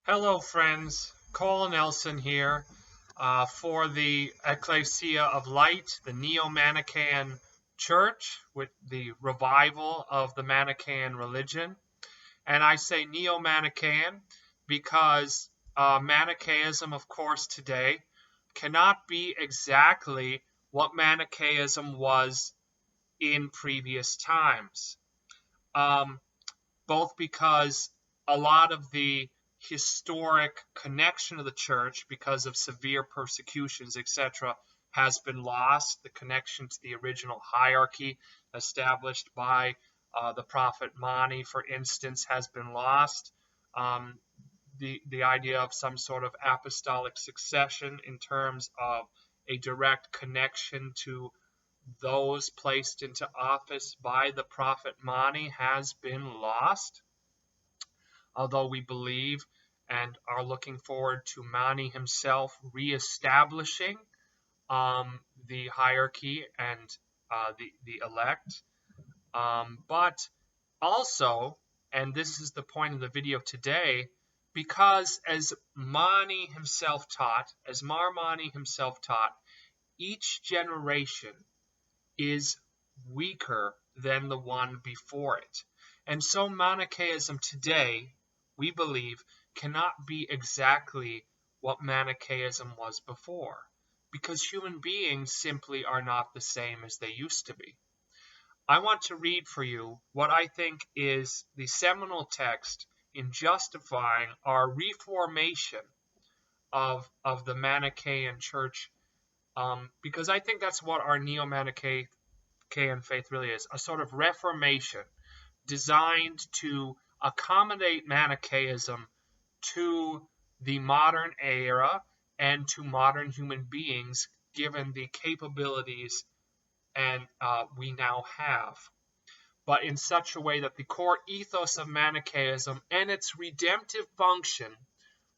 Hello, friends. Cole Nelson here for the Ekklesia of Light, the Neo-Manichaean Church, with the revival of the Manichaean religion. And I say Neo-Manichaean because Manichaeism, of course, today cannot be exactly what Manichaeism was in previous times. Um, both because a lot of the historic connection of the church, because of severe persecutions, etc., has been lost. The connection to the original hierarchy established by the prophet Mani, for instance, has been lost. The idea of some sort of apostolic succession in terms of a direct connection to those placed into office by the prophet Mani has been lost, although we believe and are looking forward to Mani himself reestablishing the hierarchy and the elect. But also, and this is the point of the video today, because as Mani himself taught, as Marmani himself taught, each generation is weaker than the one before it. And so Manichaeism today, we believe, cannot be exactly what Manichaeism was before, because human beings simply are not the same as they used to be. I want to read for you what I think is the seminal text in justifying our reformation of the Manichaean Church, because I think that's what our Neo-Manichaean faith really is, a sort of reformation designed to accommodate Manichaeism to the modern era and to modern human beings, given the capabilities and we now have, but in such a way that the core ethos of Manichaeism and its redemptive function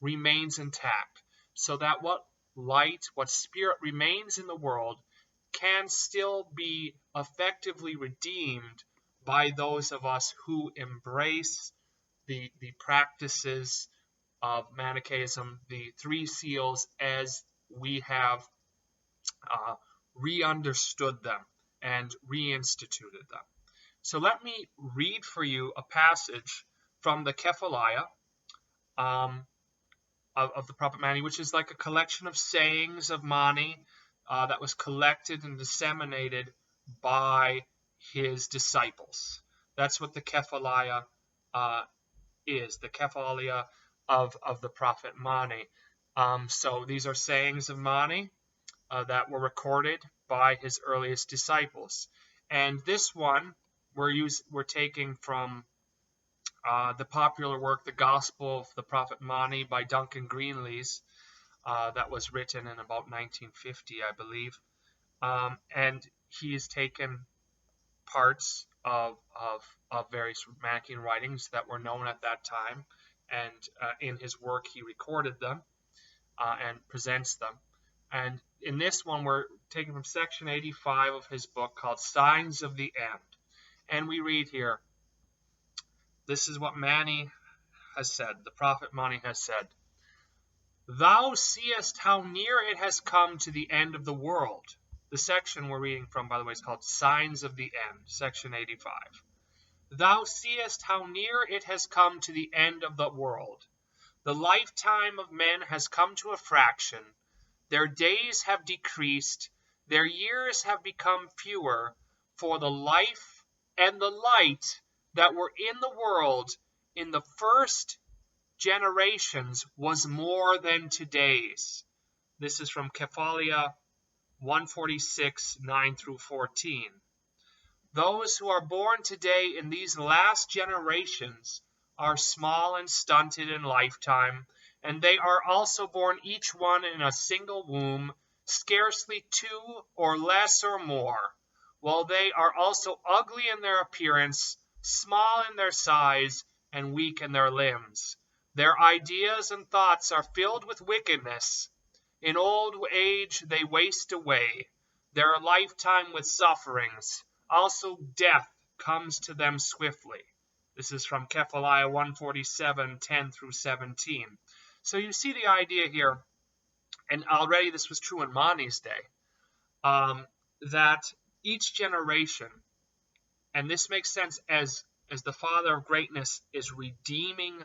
remains intact, so that what light, what spirit remains in the world can still be effectively redeemed by those of us who embrace the practices of Manichaeism, the three seals, as we have re-understood them and reinstituted them. So let me read for you a passage from the Kephalaia of the prophet Mani, which is like a collection of sayings of Mani that was collected and disseminated by his disciples. That's what the Kephalaia is, the Kephalaia of the prophet Mani. So these are sayings of Mani that were recorded by his earliest disciples. And this one we're taking from the popular work, The Gospel of the Prophet Mani by Duncan Greenlees, that was written in about 1950, I believe. And he has taken parts of various Manichaean writings that were known at that time, and in his work he recorded them and presents them. And in this one, we're taking from section 85 of his book called Signs of the End. And we read here, this is what Mani has said, the prophet Mani has said, "Thou seest how near it has come to the end of the world." The section we're reading from, by the way, is called Signs of the End, section 85. "Thou seest how near it has come to the end of the world. The lifetime of men has come to a fraction. Their days have decreased. Their years have become fewer. For the life and the light that were in the world in the first generations was more than today's." This is from Kephalaia 146, 9 through 14. "Those who are born today in these last generations are small and stunted in lifetime, and they are also born each one in a single womb, scarcely two or less or more, while they are also ugly in their appearance, small in their size, and weak in their limbs. Their ideas and thoughts are filled with wickedness. In old age they waste away, their lifetime with sufferings. Also death comes to them swiftly. This is from Kephalaia 147, 10 through 17. So you see the idea here, and already this was true in Mani's day, that each generation, and this makes sense as the Father of greatness is redeeming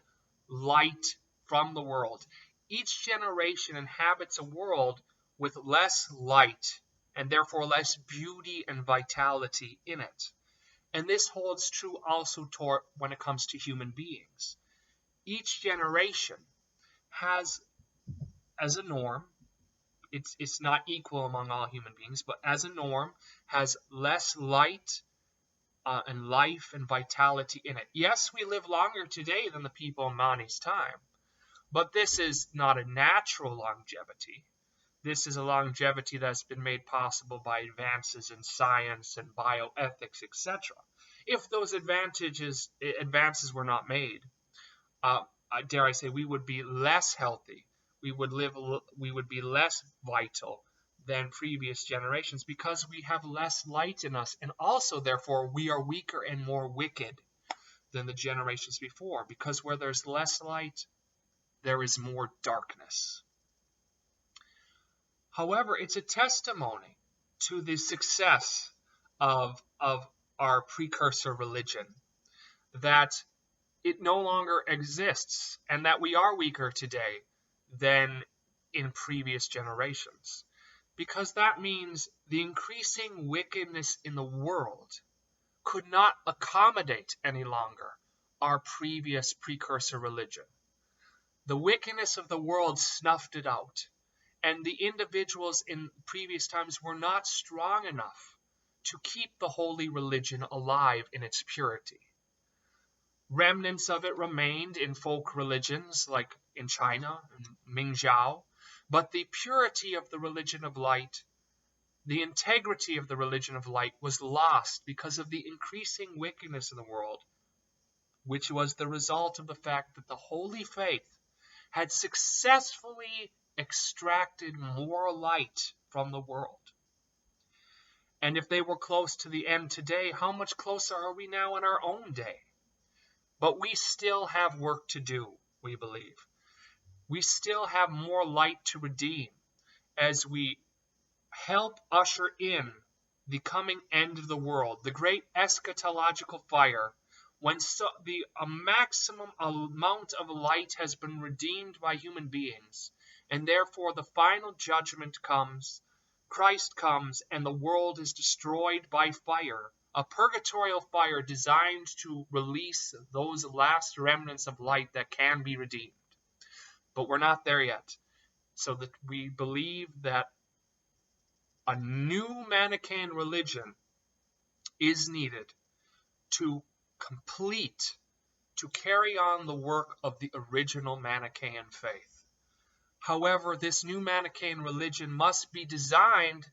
light from the world. Each generation inhabits a world with less light and therefore less beauty and vitality in it. And this holds true also when it comes to human beings. Each generation has, as a norm, it's not equal among all human beings, but as a norm, has less light and life and vitality in it. Yes, we live longer today than the people in Mani's time, but this is not a natural longevity. This is a longevity that's been made possible by advances in science and bioethics, etc. If those advances were not made, dare I say, we would be less healthy. We would be less vital than previous generations because we have less light in us, and also therefore we are weaker and more wicked than the generations before, because where there's less light, there is more darkness. However, it's a testimony to the success of our precursor religion that it no longer exists and that we are weaker today than in previous generations. Because that means the increasing wickedness in the world could not accommodate any longer our previous precursor religion. The wickedness of the world snuffed it out, and the individuals in previous times were not strong enough to keep the holy religion alive in its purity. Remnants of it remained in folk religions like in China and Mingzhou, but the purity of the religion of light, the integrity of the religion of light was lost because of the increasing wickedness in the world, which was the result of the fact that the holy faith had successfully extracted more light from the world. And if they were close to the end today, how much closer are we now in our own day? But we still have work to do, we believe. We still have more light to redeem as we help usher in the coming end of the world, the great eschatological fire, when a maximum amount of light has been redeemed by human beings, and therefore the final judgment comes, Christ comes, and the world is destroyed by fire, a purgatorial fire designed to release those last remnants of light that can be redeemed. But we're not there yet. So that we believe that a new Manichaean religion is needed to carry on the work of the original Manichaean faith. However, this new Manichaean religion must be designed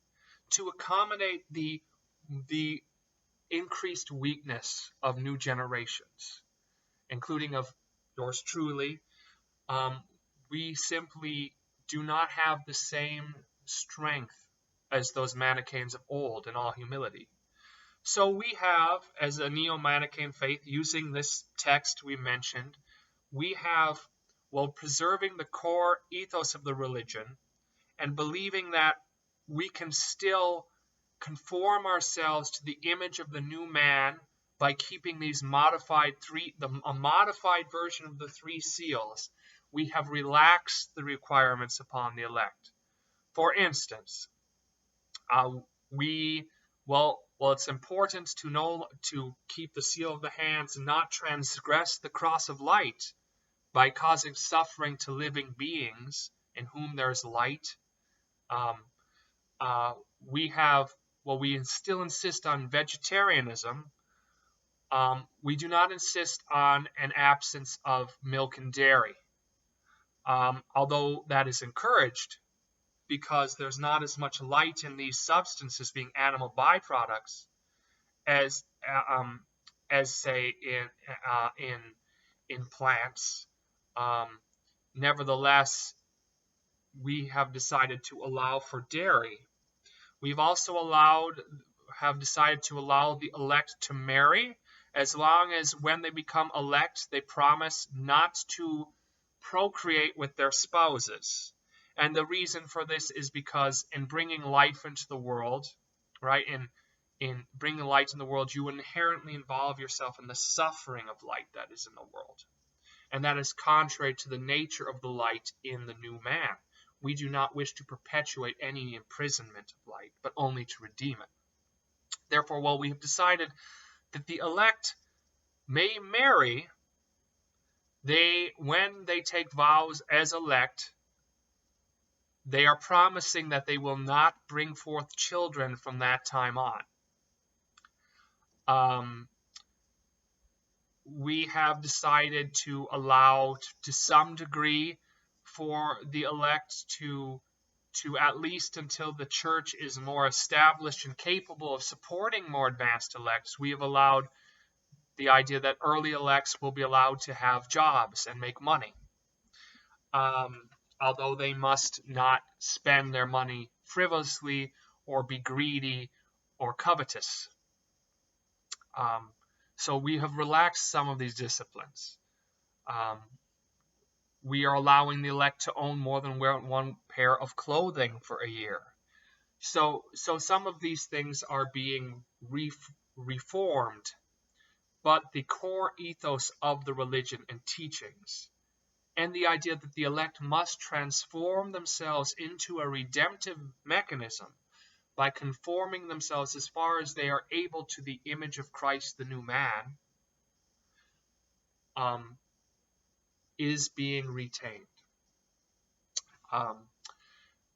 to accommodate the increased weakness of new generations, including of yours truly. We simply do not have the same strength as those Manichaeans of old in all humility. So we have, as a Neo-Manichaean faith, using this text we mentioned, we have, while preserving the core ethos of the religion and believing that we can still conform ourselves to the image of the new man by keeping these a modified version of the three seals, we have relaxed the requirements upon the elect. For instance, it's important to keep the seal of the hands and not transgress the cross of light by causing suffering to living beings in whom there's light. We still insist on vegetarianism. We do not insist on an absence of milk and dairy, although that is encouraged because there's not as much light in these substances being animal byproducts as say in plants. Nevertheless, we have decided to allow for dairy. We've also have decided to allow the elect to marry as long as when they become elect, they promise not to procreate with their spouses. And the reason for this is because in bringing life into the world, right, in bringing light in the world, you inherently involve yourself in the suffering of light that is in the world. And that is contrary to the nature of the light in the new man. We do not wish to perpetuate any imprisonment of light, but only to redeem it. Therefore, while we have decided that the elect may marry, when they take vows as elect, they are promising that they will not bring forth children from that time on. We have decided to allow, to some degree, for the elect to at least until the church is more established and capable of supporting more advanced elects, we have allowed the idea that early elects will be allowed to have jobs and make money, although they must not spend their money frivolously or be greedy or covetous. So we have relaxed some of these disciplines. We are allowing the elect to own more than one pair of clothing for a year. So some of these things are being reformed, but the core ethos of the religion and teachings, and the idea that the elect must transform themselves into a redemptive mechanism by conforming themselves as far as they are able to the image of Christ, the new man, is being retained.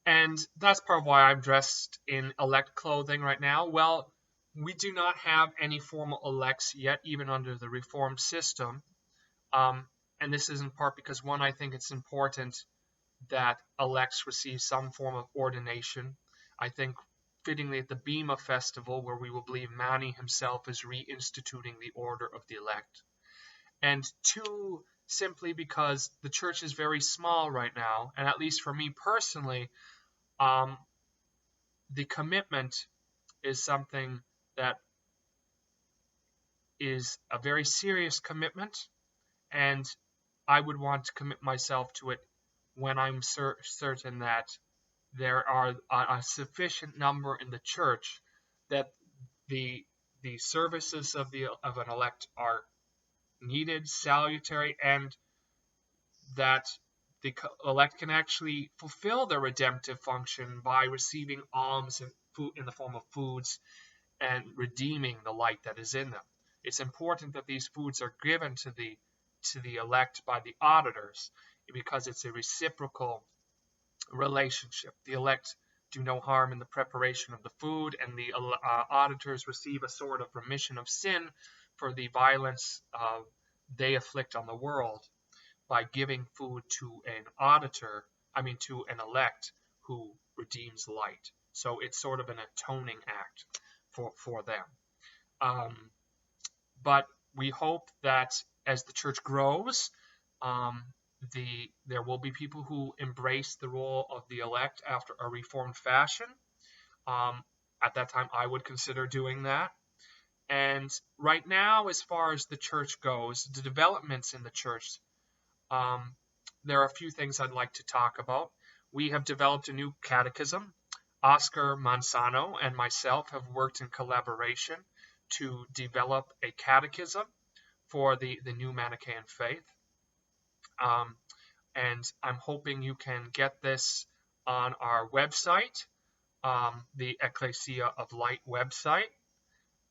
And that's part of why I'm dressed in elect clothing right now. Well, we do not have any formal elects yet, even under the Reformed system. And this is in part because, one, I think it's important that elects receive some form of ordination. I think fittingly at the Bema Festival, where we will believe Mani himself is reinstituting the order of the elect. And two, simply because the church is very small right now, and at least for me personally, the commitment is something that is a very serious commitment, and I would want to commit myself to it when I'm certain that there are a sufficient number in the church that the services of an elect are needed, salutary, and that the elect can actually fulfill their redemptive function by receiving alms in the form of foods and redeeming the light that is in them. It's important that these foods are given to the elect by the auditors, because it's a reciprocal relationship. The elect do no harm in the preparation of the food, and the auditors receive a sort of remission of sin for the violence they afflict on the world by giving food to an elect who redeems light. So it's sort of an atoning act for them. But we hope that as the church grows, there will be people who embrace the role of the elect after a reformed fashion. At that time, I would consider doing that. And right now, as far as the church goes, the developments in the church, there are a few things I'd like to talk about. We have developed a new catechism. Oscar Manzano and myself have worked in collaboration to develop a catechism for the new Manichaean faith. And I'm hoping you can get this on our website, the Ekklesia of Light website,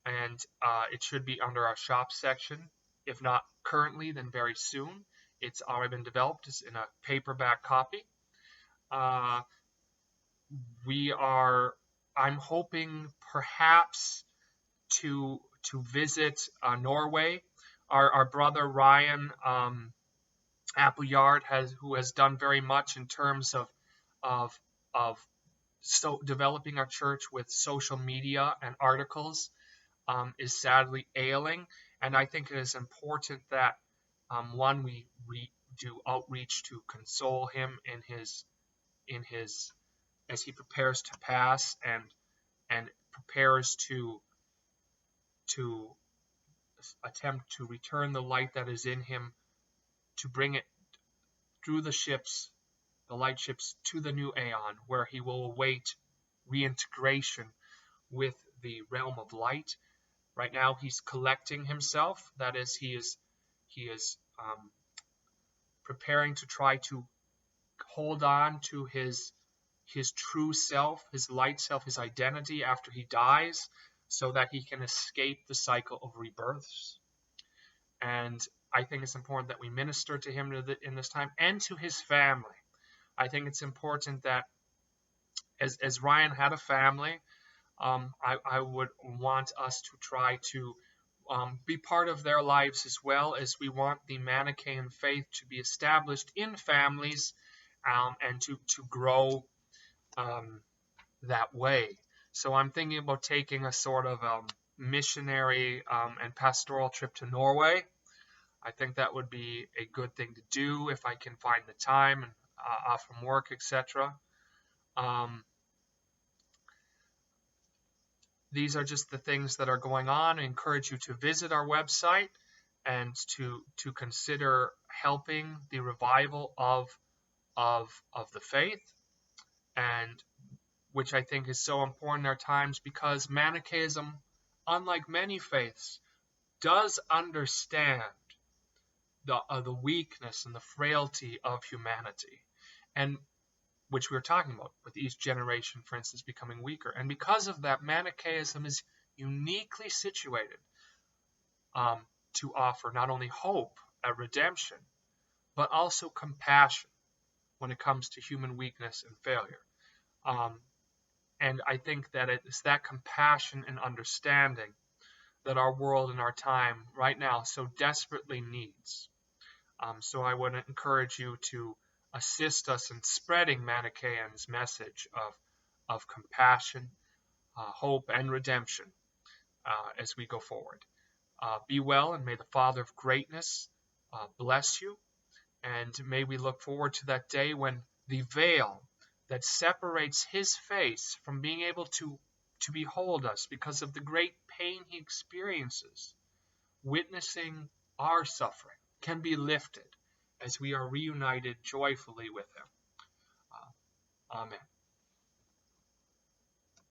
and it should be under our shop section. If not currently, then very soon. It's already been developed. It's in a paperback copy. I'm hoping perhaps to visit Norway. Our brother Ryan Appleyard, who has done very much in terms of developing our church with social media and articles, is sadly ailing, and I think it is important that one, we do outreach to console him in his as he prepares to pass and prepares to attempt to return the light that is in him, to bring it through the ships, the light ships, to the new aeon, where he will await reintegration with the realm of light. Right now, he's collecting himself. That is, he is preparing to try to hold on to his true self, his light self, his identity after he dies, so that he can escape the cycle of rebirths. And I think it's important that we minister to him in this time, and to his family. I think it's important that as Ryan had a family, I would want us to try to be part of their lives, as well as we want the Manichaean faith to be established in families, and to grow that way. So I'm thinking about taking a sort of missionary and pastoral trip to Norway. I think that would be a good thing to do if I can find the time and off from work, etc. These are just the things that are going on. I encourage you to visit our website and to consider helping the revival of the faith, and which I think is so important in our times, because Manichaeism, unlike many faiths, does understand the weakness and the frailty of humanity, and which we were talking about with each generation, for instance, becoming weaker. And because of that, Manichaeism is uniquely situated to offer not only hope at redemption, but also compassion when it comes to human weakness and failure. And I think that it's that compassion and understanding that our world and our time right now so desperately needs. So I would encourage you to assist us in spreading Manichaean's message of compassion, hope, and redemption as we go forward. Be well, and may the Father of greatness bless you, and may we look forward to that day when the veil that separates his face from being able to behold us because of the great pain he experiences, witnessing our suffering, can be lifted as we are reunited joyfully with him. Amen.